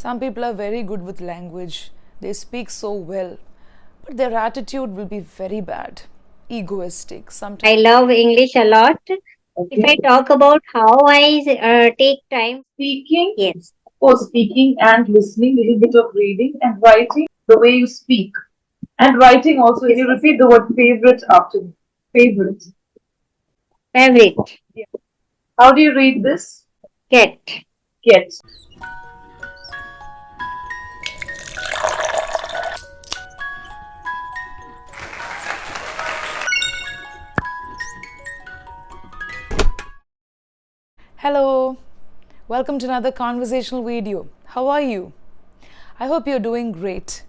Some people are very good with language, they speak so well, but their attitude will be very bad, egoistic, sometimes. I love English a lot. If I talk about how I take time, Speaking, yes, speaking and listening, little bit of reading and writing, the way you speak. And writing also, yes, you repeat the word favorite after me. Favorite. favorite, Yeah. How do you read this? get. Get. Hello, welcome to another conversational video. How are you? I hope you're doing great.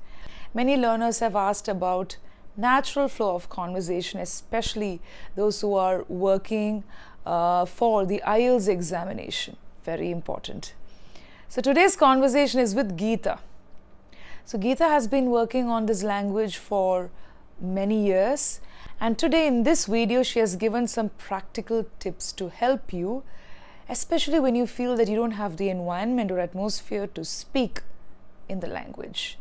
Many learners have asked about natural flow of conversation, especially those who are working for the IELTS examination. Very important. So today's conversation is with Gita. So Gita has been working on this language for many years, and today in this video she has given some practical tips to help you, especially when you feel that you don't have the environment or atmosphere to speak in the language.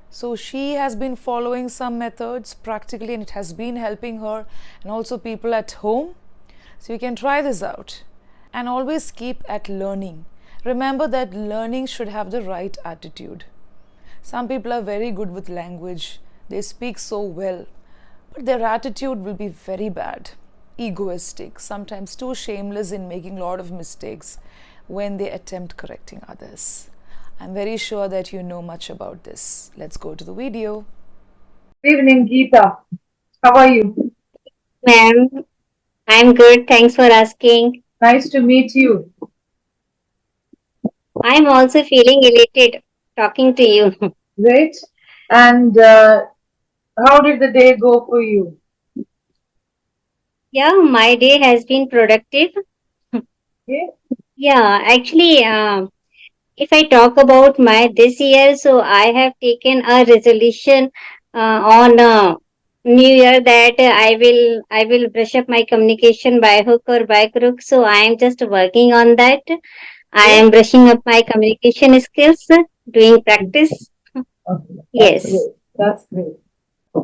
So she has been following some methods practically, and it has been helping her and also people at home. So you can try this out and always keep at learning. Remember that learning should have the right attitude. Some people are very good with language, they speak so well, but their attitude will be very bad, egoistic, sometimes too shameless in making a lot of mistakes when they attempt correcting others. I'm very sure that you know much about this. Let's go to the video. Good evening, Gita. How are you? Ma'am, I'm good. Thanks for asking. Nice to meet you. I'm also feeling elated talking to you. Great. And how did the day go for you? Yeah, my day has been productive. Okay. Yeah, actually, if I talk about my this year, so I have taken a resolution on New Year that I will brush up my communication by hook or by crook. So I am just working on that. I am brushing up my communication skills, doing practice. Okay. That's Yes, great. That's great.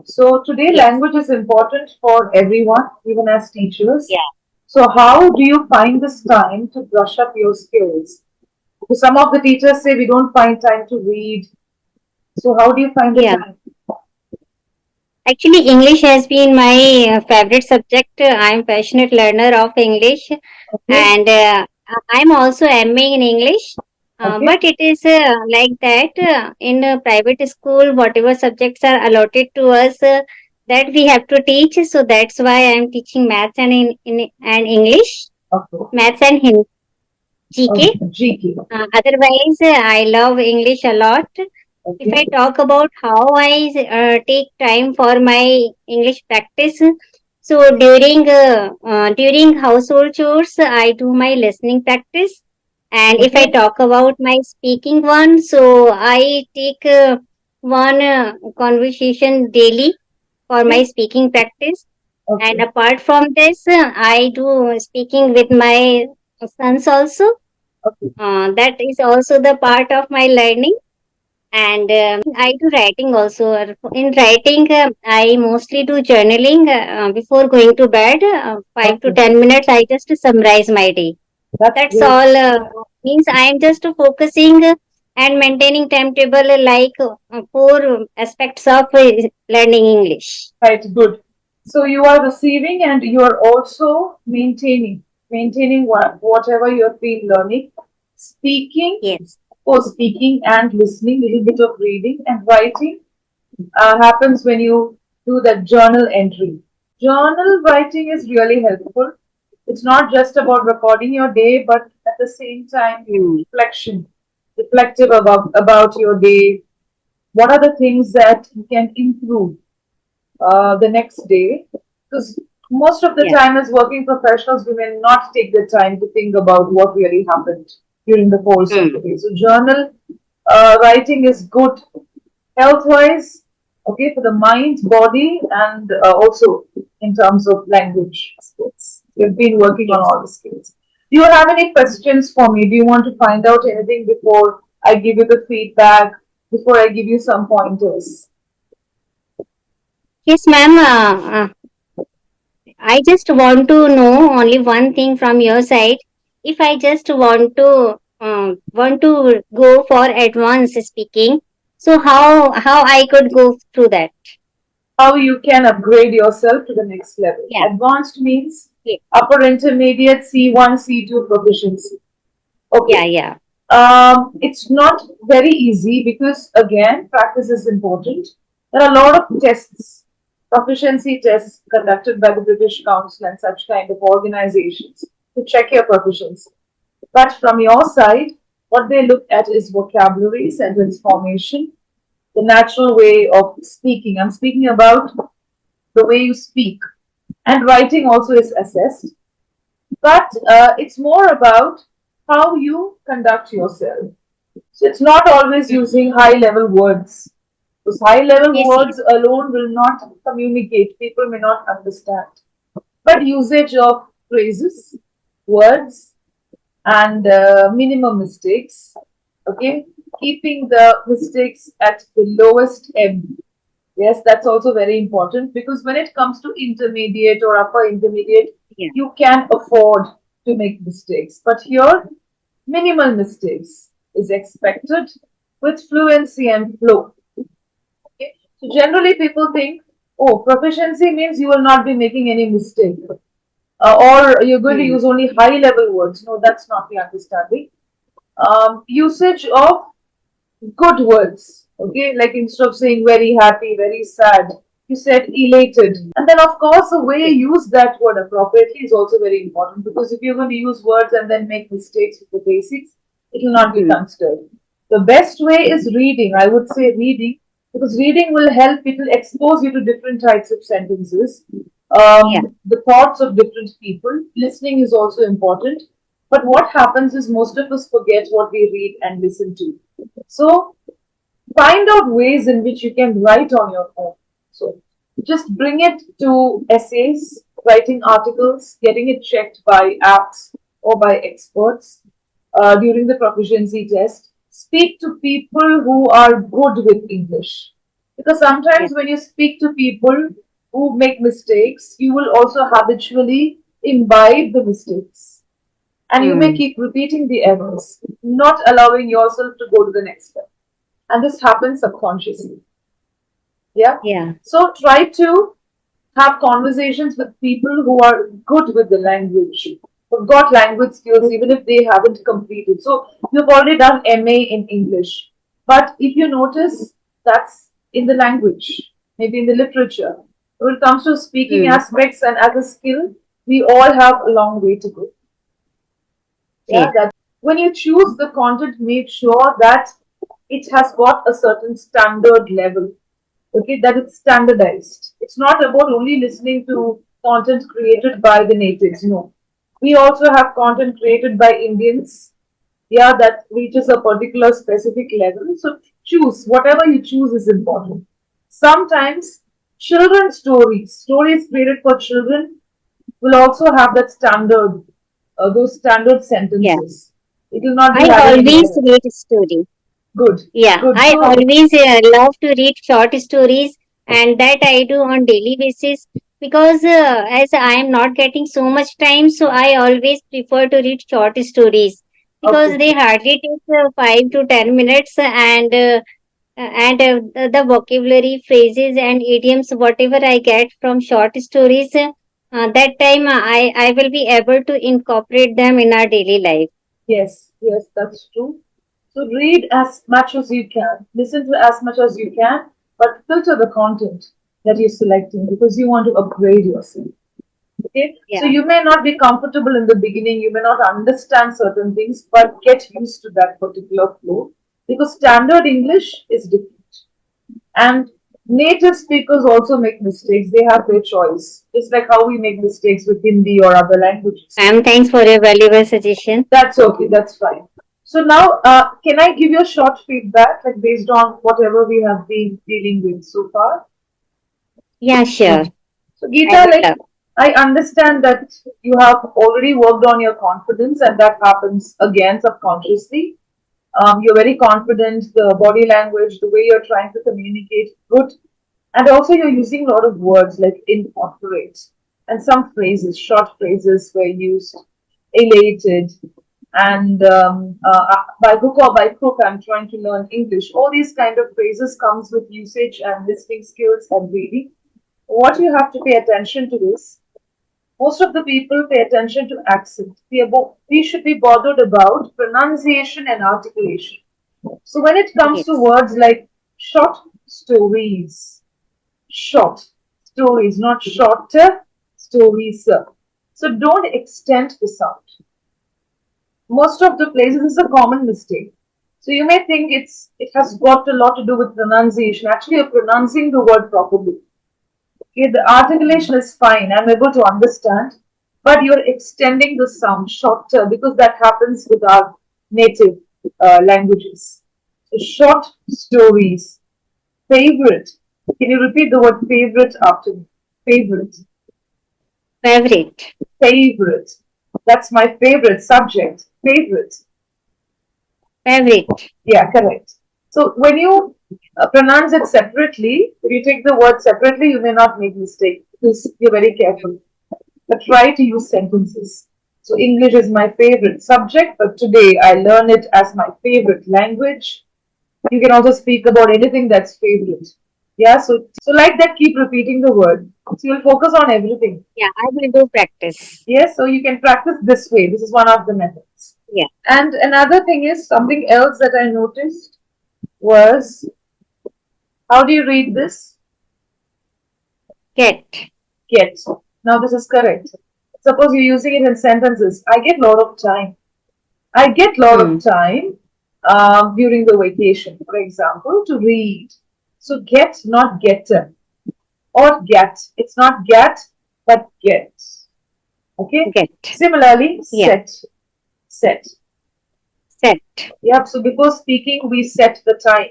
So today yes, language is important for everyone, even as teachers. yeah, So how do you find this time to brush up your skills? Because some of the teachers say we don't find time to read. So how do you find the yeah. time? Actually, English has been my favorite subject. I'm passionate learner of English, Okay. and I'm also MA in English. Okay. But it is like that in a private school, whatever subjects are allotted to us, that we have to teach. So that's why I'm teaching maths and and English, Okay. maths and Hindi, GK. Okay. GK. Otherwise, I love English a lot. If I Okay. talk about how I take time for my English practice, so during household chores, I do my listening practice, and if I Okay. talk about my speaking one, so I take one conversation daily for my Okay. speaking practice. And Okay. apart from this, I do speaking with my sons also. Okay. That is also the part of my learning. And I do writing also. In writing, I mostly do journaling before going to bed. 5 to 10 minutes, I just summarize my day. That's That's great. all. Means I am just focusing and maintaining timetable like four aspects of learning English. Right. Good. So you are receiving and you are also maintaining whatever you have been learning. Speaking, Yes. speaking and listening, little bit of reading and writing happens when you do that journal entry. Journal writing is really helpful. It's not just about recording your day, but at the same time, Mm. reflective about your day. What are the things that you can improve the next day? Because most of the Yeah. time, as working professionals, we may not take the time to think about what really happened during the course of the Mm. day. So, journal writing is good health wise, okay, for the mind, body, and also in terms of language skills. You've been working on Yes. all the skills. Do you have any questions for me? Do you want to find out anything before I give you the feedback before I give you some pointers. Yes, ma'am. I just want to know only one thing from your side. If I just want to go for advanced speaking, so how I could go through that? How you can upgrade yourself to the next level. Yeah, Advanced means yeah, upper intermediate C1, C2 proficiency. yeah, Okay. yeah. It's not very easy because again, practice is important. There are a lot of tests, proficiency tests conducted by the British Council and such kind of organizations to check your proficiency. But from your side, what they look at is vocabulary, sentence formation, the natural way of speaking. I'm speaking about the way you speak. And writing also is assessed. But it's more about how you conduct yourself. So it's not always using high level words. Those high level Yes, yes. words alone will not communicate. People may not understand. But usage of phrases, words, and minimum mistakes. Okay, keeping the mistakes at the lowest ebb. Yes, that's also very important because when it comes to intermediate or upper intermediate, Yeah. you can afford to make mistakes. But here, minimal mistakes is expected with fluency and flow. Okay? So generally, people think, oh, proficiency means you will not be making any mistake, or you're going to Hmm. use only high level words. No, that's not the understanding. Usage of good words. Okay, like instead of saying very happy, very sad, you said elated. And then, of course, the way Yes. you use that word appropriately is also very important because if you're going to use words and then make mistakes with the basics, it will not be Hmm. considered. The best way is reading. I would say reading because reading will help people expose you to different types of sentences, Yeah. the thoughts of different people. Listening is also important. But what happens is most of us forget what we read and listen to. So find out ways in which you can write on your own. So just bring it to essays, writing articles, getting it checked by apps or by experts during the proficiency test. Speak to people who are good with English. Because Yeah. sometimes when you speak to people who make mistakes, you will also habitually imbibe the mistakes. And you may Hmm. keep repeating the errors, not allowing yourself to go to the next step. And this happens subconsciously. Yeah. Yeah. So try to have conversations with people who are good with the language, who've got language skills, even if they haven't completed. So you've already done MA in English, but if you notice, that's in the language, maybe in the literature. When it comes to speaking Hmm. aspects and as a skill, we all have a long way to go. Yeah. Yeah, that when you choose the content, make sure that it has got a certain standard level. Okay, that it's standardized. It's not about only listening to content created by the natives. No, we also have content created by Indians. Yeah, that reaches a particular specific level. So choose whatever you choose is important. Sometimes children stories created for children will also have that standard, those standard Yeah. sentences. It will not be I having any always errors. read story. Good, Yeah, good. I So, always love to read short stories, and that I do on daily basis because as I am not getting so much time, so I always prefer to read short stories because okay, they hardly take 5 to 10 minutes, and the vocabulary, phrases, and idioms, whatever I get from short stories, that time I will be able to incorporate them in our daily life. yes, yes, that's true. So read as much as you can, listen to as much as you can, but filter the content that you're selecting because you want to upgrade yourself. Okay, so Yeah, you may not be comfortable in the beginning, you may not understand certain things, but get used to that particular flow because standard English is different. And native speakers also make mistakes, they have their choice, just like how we make mistakes with Hindi or other languages. ma'am, thanks for your valuable suggestion. That's okay, that's fine. So now, can I give you a short feedback, like based on whatever we have been dealing with so far? Yeah, sure. So, I Geeta, would like love. I understand that you have already worked on your confidence, and that happens again subconsciously. You're very confident, the body language, the way you're trying to communicate, good. And also, you're using a lot of words like incorporate. And some phrases, short phrases were used, elated, and by hook or by crook, I'm trying to learn English. All these kind of phrases comes with usage and listening skills and reading. What you have to pay attention to is most of the people pay attention to accent. We should be bothered about pronunciation and articulation. So when it comes to Yes. words like short stories, short stories, not shorter stories. So don't extend the sound. Most of the places is a common mistake. So you may think it has got a lot to do with pronunciation. Actually, you're pronouncing the word properly. Okay, the articulation is fine. I'm able to understand, but you're extending the sound shorter because that happens with our native languages. So short stories. Favorite. Can you repeat the word favorite after me? Favorite. Favorite. Favorite. That's my favorite subject. Favorite. Favorite. Yeah, correct. So when you pronounce it separately, if you take the word separately, you may not make mistake because you're very careful. But try to use sentences. So English is my favorite subject, but today I learn it as my favorite language. You can also speak about anything that's favorite. Yeah, so like that, keep repeating the word. So you'll focus on everything. Yeah, I will do practice. Yes, so you can practice this way. This is one of the methods. Yeah. And another thing is something else that I noticed was how do you read this? Get. Get. Now this is correct. Suppose you're using it in sentences. I get a lot of time. I get a lot of time during the vacation, for example, to read. So get, not getter. Or get. It's not get, but get. Okay? Get. Similarly, Yeah. set. Set. Set. Yep. So before speaking, we set the time.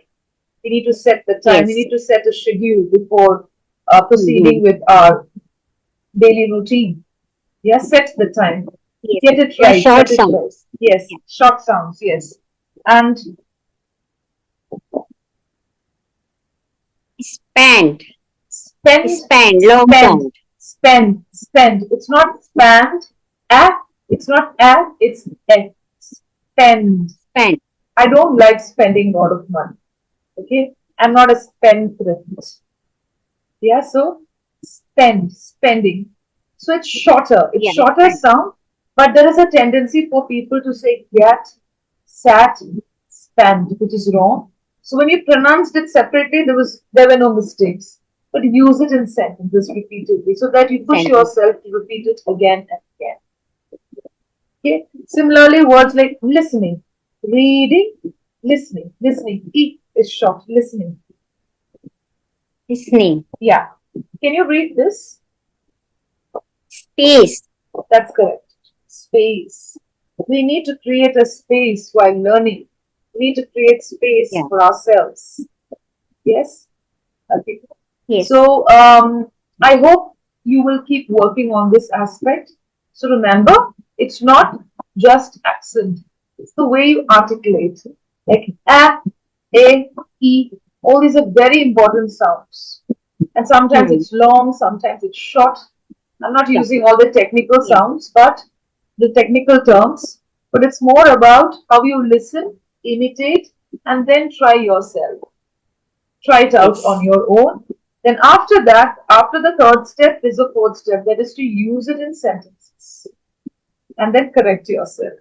We need to set the time. We Yes. need to set a schedule before proceeding with our daily routine. Yes, set the time. Yes. Get it Yeah, right. short Set it right. sounds. Yes, Yeah. short sounds. Yes, and Spend. spend, Spend. Long spend, sound. spend, spend. It's not spend. A. It's not a. It's a. Spend. Spend. I don't like spending a lot of money. Okay, I'm not a spendthrift. Yeah, so spending. So it's shorter. It's Yeah. shorter Spend. sound, but there is a tendency for people to say get, sat, spend, which is wrong. So when you pronounced it separately, there were no mistakes. But use it in sentences repeatedly so that you push Sentence. yourself to repeat it again and again. Okay. Similarly, words like listening, reading, listening. E is short. Listening. Listening. Yeah. Can you read this? Space. That's correct. Space. We need to create a space while learning. We need to create space Yeah. for ourselves. Yes? Okay. Yes. So, I hope you will keep working on this aspect. So, remember, it's not just accent, it's the way you articulate. Like a, e, all these are very important sounds. And sometimes it's long, sometimes it's short. I'm not Yeah. using all the technical Yeah. sounds, but the technical terms. But it's more about how you listen, imitate, and then try yourself. Try it out Yes. on your own. Then after that, after the third step, is a fourth step. That is to use it in sentences. And then correct yourself.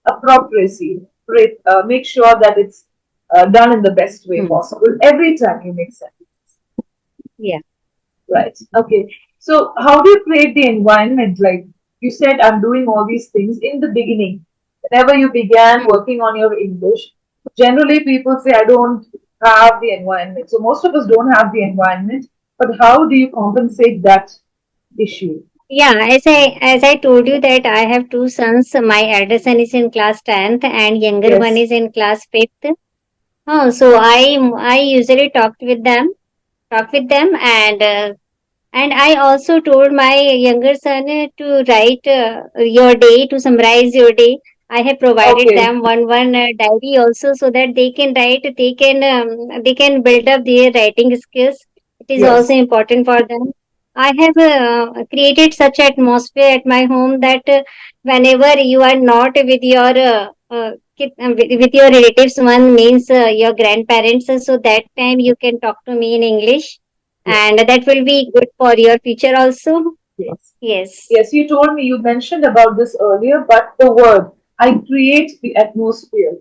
Appropriacy. Make sure that it's done in the best way possible every time you make sentences. Yeah. Right. Okay. So how do you create the environment? Like you said, I'm doing all these things in the beginning. Whenever you began working on your English, generally people say, I don't have the environment. So most of us don't have the environment. But how do you compensate that issue? Yeah, as I told you that I have two sons. My elder son is in class 10th and younger one Yes. is in class 5th. So I usually talk with them, and I also told my younger son to write your day, to summarize your day. I have provided Okay. them one diary also, so that they can write. They can build up their writing skills. It is also Yes. important for them. I have created such atmosphere at my home that whenever you are not with your with your relatives, one means your grandparents, so that time you can talk to me in English, Yes. and that will be good for your future also. Yes. Yes. Yes, you told me, you mentioned about this earlier, but the word, I create the atmosphere.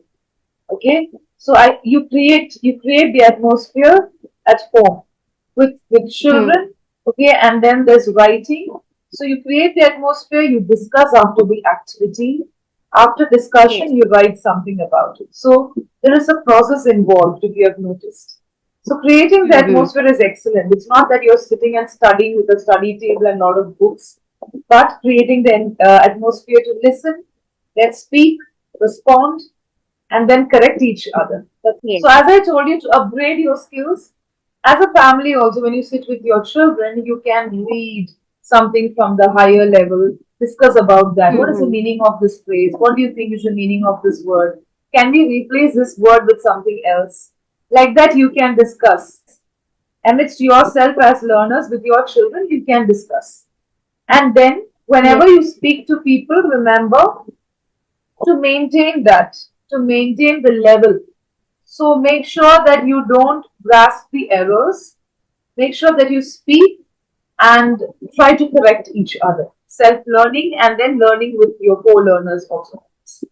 Okay, so you create the atmosphere at home with Hmm. children. Okay, and then there's writing. So you create the atmosphere, you discuss after the activity. After Yes. discussion, you write something about it. So there is a process involved, if you have noticed. So creating the Hmm. atmosphere is excellent. It's not that you're sitting and studying with a study table and a lot of books, but creating the atmosphere to listen, then speak, respond, and then correct each other. So, Yes. as I told you, to upgrade your skills, as a family, also, when you sit with your children, you can read something from the higher level, discuss about that. What is the Hmm. meaning of this phrase? What do you think is the meaning of this word? Can we replace this word with something else? Like that, you can discuss. Amidst yourself as learners with your children, you can discuss. And then, Yes. whenever you speak to people, remember to maintain that, to maintain the level. So make sure that you don't grasp the errors. Make sure that you speak and try to correct each other. Self learning and then learning with your co learners also. Yes.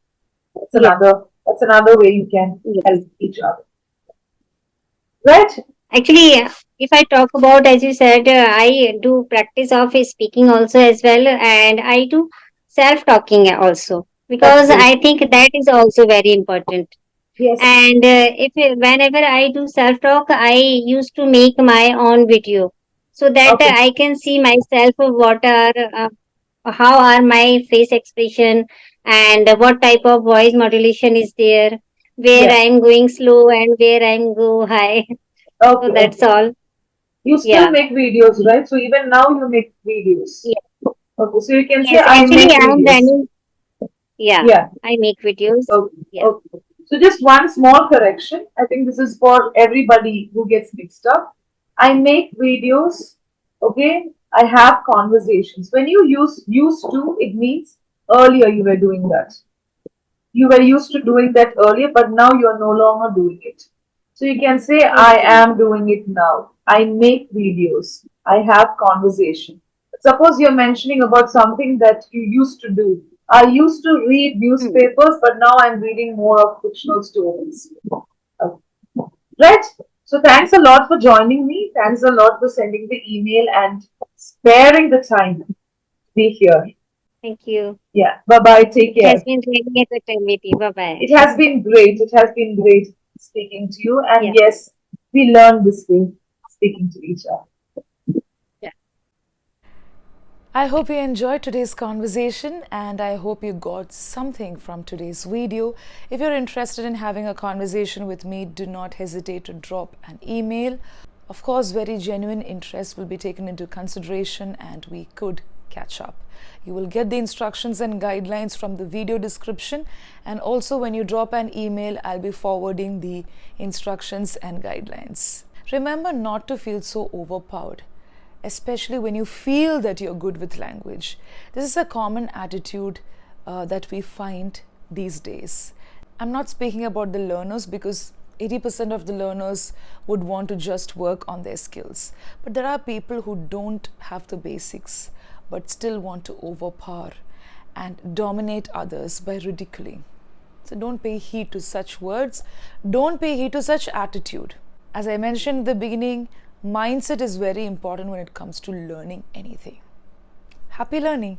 That's another way you can Yes. help each other. Right? Actually, if I talk about, as you said, I do practice of speaking also as well, and I do self-talking also, That's because great. I think that is also very important. Yes. And if whenever I do self-talk, I used to make my own video, so that Okay. I can see myself what are how are my face expression, and what type of voice modulation is there, where Yeah. I'm going slow and where I'm go high. So Okay. that's Okay. all. You still Yeah. make videos, right? So even now you make videos. Yeah. Okay. So you can say, Yes, I actually, make I'm videos. running. Yeah, Yeah. I make videos. Okay. Yeah. Okay. So just one small correction. I think this is for everybody who gets mixed up. I make videos. Okay. I have conversations. When you use used to, it means earlier you were doing that. You were used to doing that earlier, but now you are no longer doing it. So you can say, I Okay. am doing it now. I make videos. I have conversation. Suppose you're mentioning about something that you used to do. I used to read Hmm. newspapers, but now I'm reading more of fictional stories. Okay. Right? So thanks a lot for joining me. Thanks a lot for sending the email and sparing the time to be here. Thank you. Yeah. Bye bye. Take It has care. been really a good time with you. Bye bye. It has been great. It has been great speaking to you. And Yeah. yes, we learn this way, speaking to each other. Yeah. I hope you enjoyed today's conversation and I hope you got something from today's video. If you're interested in having a conversation with me, do not hesitate to drop an email. Of course, very genuine interest will be taken into consideration and we could catch up. You will get the instructions and guidelines from the video description, and also when you drop an email, I'll be forwarding the instructions and guidelines. Remember not to feel so overpowered, especially when you feel that you're good with language. This is a common attitude that we find these days. I'm not speaking about the learners because 80% of the learners would want to just work on their skills. But there are people who don't have the basics but still want to overpower and dominate others by ridiculing. So don't pay heed to such words. Don't pay heed to such attitude. As I mentioned in the beginning, mindset is very important when it comes to learning anything. Happy learning!